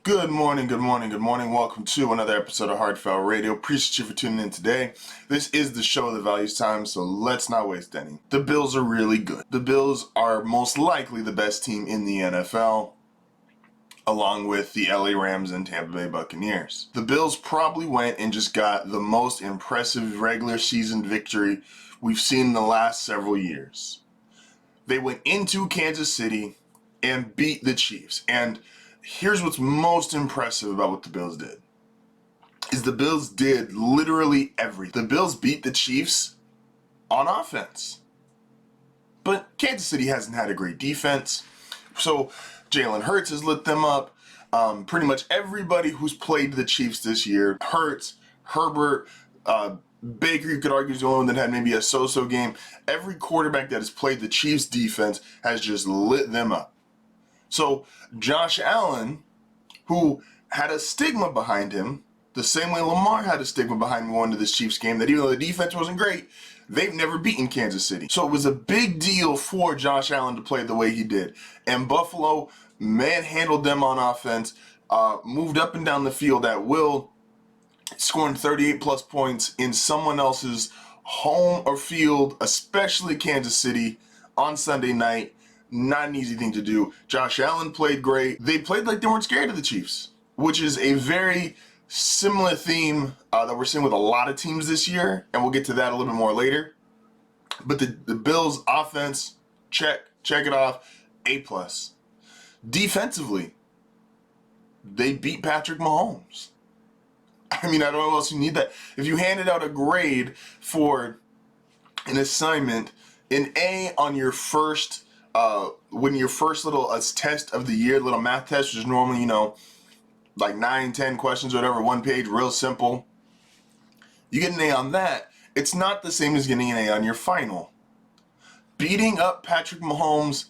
Good morning. Welcome to another episode of HardFoul Radio. Appreciate you for tuning in today. This is the show that values time, so let's not waste any. The Bills are really good. The Bills are most likely the best team in the NFL, along with the LA Rams and Tampa Bay Buccaneers. The Bills probably went and just got the most impressive regular season victory we've seen in the last several years. They went into Kansas City and beat the Chiefs. And here's what's most impressive about what the Bills did. Is the Bills did literally everything. The Bills beat the Chiefs on offense. But Kansas City hasn't had a great defense. So Jalen Hurts has lit them up. Pretty much everybody who's played the Chiefs this year, Hurts, Herbert, Baker, you could argue, is the only one that had maybe a so-so game. Every quarterback that has played the Chiefs defense has just lit them up. So Josh Allen, who had a stigma behind him, the same way Lamar had a stigma behind him going to this Chiefs game, that even though the defense wasn't great, they've never beaten Kansas City. So it was a big deal for Josh Allen to play the way he did. And Buffalo manhandled them on offense, moved up and down the field at will, scoring 38 plus points in someone else's home or field, especially Kansas City, on Sunday night. Not an easy thing to do. Josh Allen played great. They played like they weren't scared of the Chiefs, which is a very similar theme that we're seeing with a lot of teams this year, and we'll get to that a little bit more later. But the Bills' offense, check it off, A+. Defensively, they beat Patrick Mahomes. I mean, I don't know what else you need that. If you handed out a grade for an assignment, an A on your first when your first little test of the year, little math test, which is normally, like 9, 10 questions or whatever, one page, real simple. You get an A on that. It's not the same as getting an A on your final. Beating up Patrick Mahomes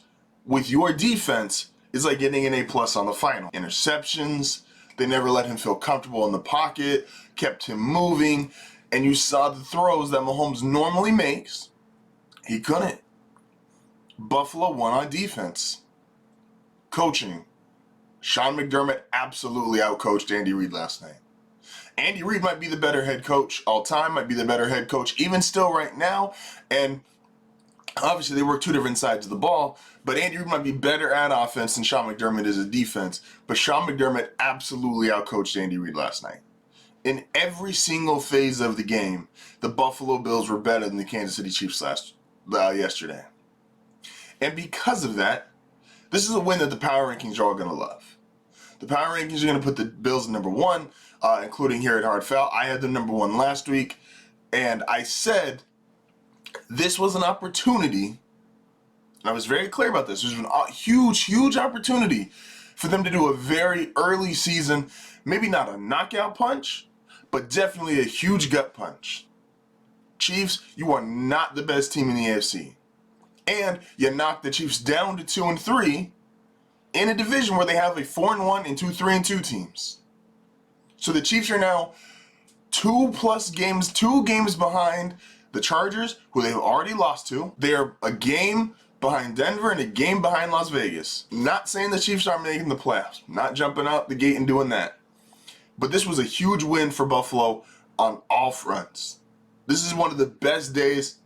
with your defense is like getting an A+ on the final. Interceptions, they never let him feel comfortable in the pocket, kept him moving, and you saw the throws that Mahomes normally makes. He couldn't. Buffalo won on defense. Coaching. Sean McDermott absolutely outcoached Andy Reid last night. Andy Reid might be the better head coach all time, might be the better head coach even still right now, and obviously they work two different sides of the ball, but Andy Reid might be better at offense than Sean McDermott is at defense, but Sean McDermott absolutely outcoached Andy Reid last night. In every single phase of the game, the Buffalo Bills were better than the Kansas City Chiefs yesterday. And because of that, this is a win that the power rankings are all going to love. The power rankings are going to put the Bills at number 1, including here at HardFoul. I had them number 1 last week, and I said this was an opportunity, and I was very clear about this. This was a huge opportunity for them to do a very early season, maybe not a knockout punch, but definitely a huge gut punch. Chiefs, you are not the best team in the AFC. And you knocked the Chiefs down to 2-3 in a division where they have a 4-1 and 3-2 teams. So the Chiefs are now 2 games behind the Chargers, who they've already lost to. They're a game behind Denver and a game behind Las Vegas. Not saying the Chiefs aren't making the playoffs. Not jumping out the gate and doing that. But this was a huge win for Buffalo on all fronts. This is one of the best days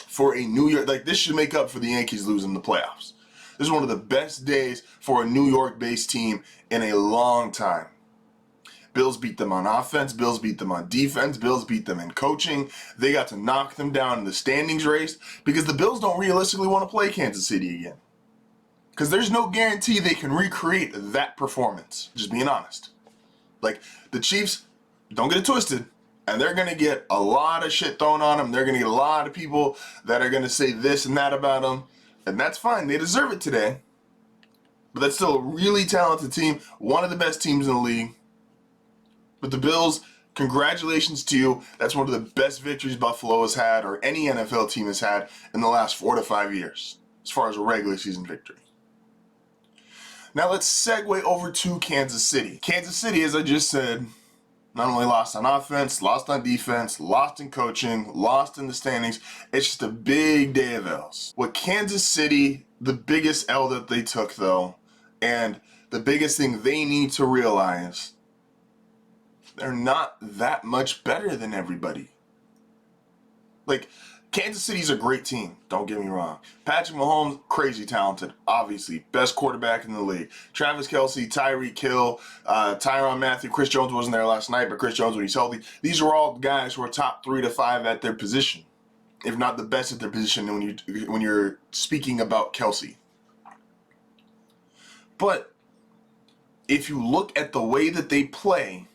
for a New York, this should make up for the Yankees losing the playoffs. This is one of the best days for a New York-based team in a long time. Bills beat them on offense, Bills beat them on defense, Bills beat them in coaching. They got to knock them down in the standings race because the Bills don't realistically want to play Kansas City again. Because there's no guarantee they can recreate that performance, just being honest. The Chiefs, don't get it twisted, and they're going to get a lot of shit thrown on them. They're going to get a lot of people that are going to say this and that about them. And that's fine. They deserve it today. But that's still a really talented team. One of the best teams in the league. But the Bills, congratulations to you. That's one of the best victories Buffalo has had, or any NFL team has had, in the last 4 to 5 years, as far as a regular season victory. Now let's segue over to Kansas City. Kansas City, as I just said, not only lost on offense, lost on defense, lost in coaching, lost in the standings. It's just a big day of L's. What Kansas City, the biggest L that they took though, and the biggest thing they need to realize, they're not that much better than everybody. Like, Kansas City's a great team, don't get me wrong. Patrick Mahomes, crazy talented, obviously. Best quarterback in the league. Travis Kelce, Tyreek Hill, Tyrann Mathieu. Chris Jones wasn't there last night, but Chris Jones when he's healthy. These are all guys who are top 3 to 5 at their position, if not the best at their position when you're speaking about Kelce. But if you look at the way that they play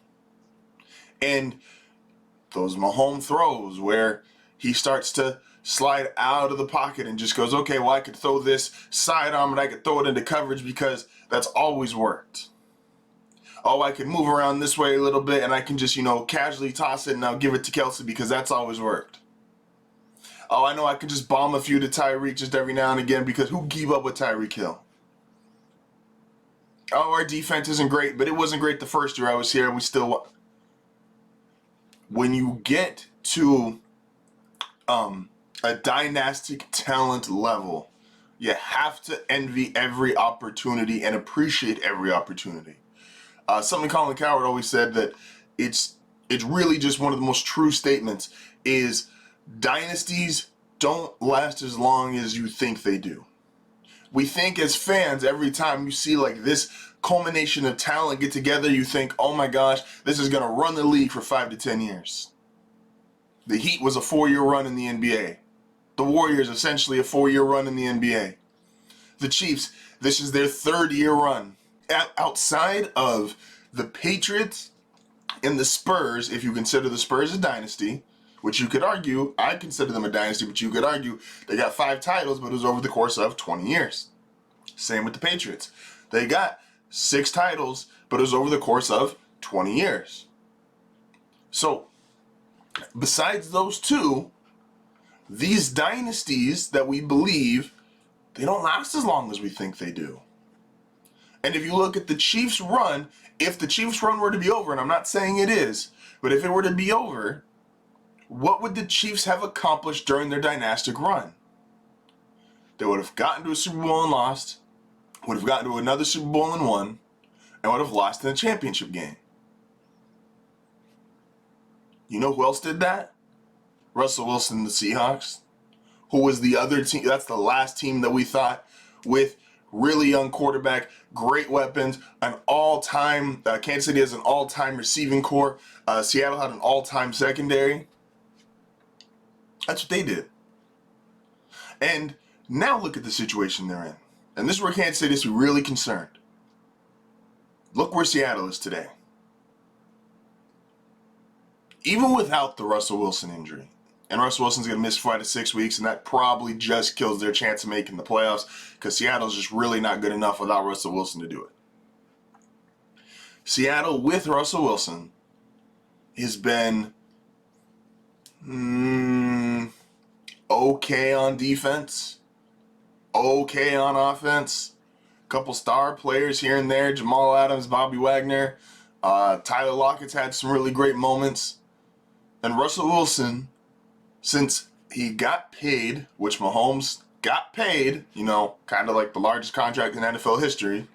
and those Mahomes throws where he starts to slide out of the pocket and just goes, okay, well, I could throw this sidearm and I could throw it into coverage because that's always worked. Oh, I could move around this way a little bit and I can just, casually toss it and I'll give it to Kelce because that's always worked. Oh, I know I can just bomb a few to Tyreek just every now and again because who can keep up with Tyreek Hill? Oh, our defense isn't great, but it wasn't great the first year I was here and we still won. When you get to a dynastic talent level, you have to envy every opportunity and appreciate every opportunity. Something Colin Cowherd always said that it's really just one of the most true statements is dynasties don't last as long as you think they do. We think as fans, every time you see like this culmination of talent get together, you think, oh my gosh, this is going to run the league for 5 to 10 years. The Heat was a 4-year run in the NBA. The Warriors, essentially a 4-year run in the NBA. The Chiefs, this is their 3rd-year run. Outside of the Patriots and the Spurs, if you consider the Spurs a dynasty, which you could argue, I consider them a dynasty, but you could argue they got 5 titles, but it was over the course of 20 years. Same with the Patriots. They got 6 titles, but it was over the course of 20 years. So, besides those 2, these dynasties that we believe, they don't last as long as we think they do. And if you look at the Chiefs' run, if the Chiefs' run were to be over, and I'm not saying it is, but if it were to be over, what would the Chiefs have accomplished during their dynastic run? They would have gotten to a Super Bowl and lost, would have gotten to another Super Bowl and won, and would have lost in the championship game. You know who else did that? Russell Wilson, the Seahawks, who was the other team. That's the last team that we thought with really young quarterback, great weapons, an all-time, Kansas City has an all-time receiving core. Seattle had an all-time secondary. That's what they did. And now look at the situation they're in. And this is where Kansas City is really concerned. Look where Seattle is today. Even without the Russell Wilson injury, and Russell Wilson's going to miss 5 to 6 weeks, and that probably just kills their chance of making the playoffs because Seattle's just really not good enough without Russell Wilson to do it. Seattle with Russell Wilson has been okay on defense, okay on offense. A couple star players here and there, Jamal Adams, Bobby Wagner, Tyler Lockett's had some really great moments. And Russell Wilson, since he got paid, which Mahomes got paid, kind of like the largest contract in NFL history,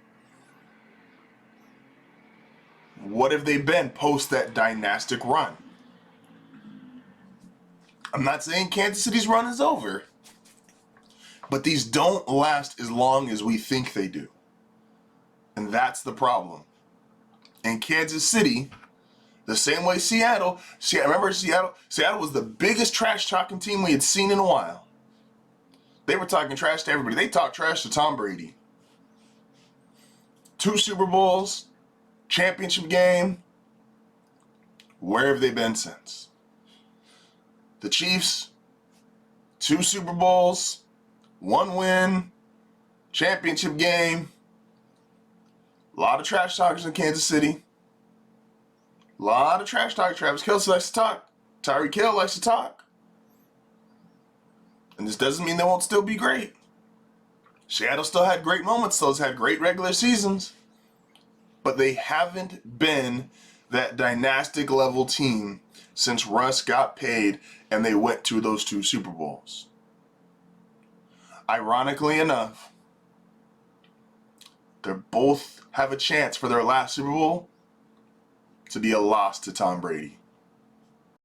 what have they been post that dynastic run? I'm not saying Kansas City's run is over, but these don't last as long as we think they do. And that's the problem. And Kansas City, the same way Seattle, remember Seattle was the biggest trash-talking team we had seen in a while. They were talking trash to everybody. They talked trash to Tom Brady. 2 Super Bowls, championship game. Where have they been since? The Chiefs, 2 Super Bowls, 1 win, championship game. A lot of trash talkers in Kansas City. A lot of trash talk. Travis Kelce likes to talk. Tyreek Hill likes to talk. And this doesn't mean they won't still be great. Seattle still had great moments. Still has had great regular seasons. But they haven't been that dynastic level team since Russ got paid and they went to those 2 Super Bowls. Ironically enough, They both have a chance for their last Super Bowl to be a loss to Tom Brady.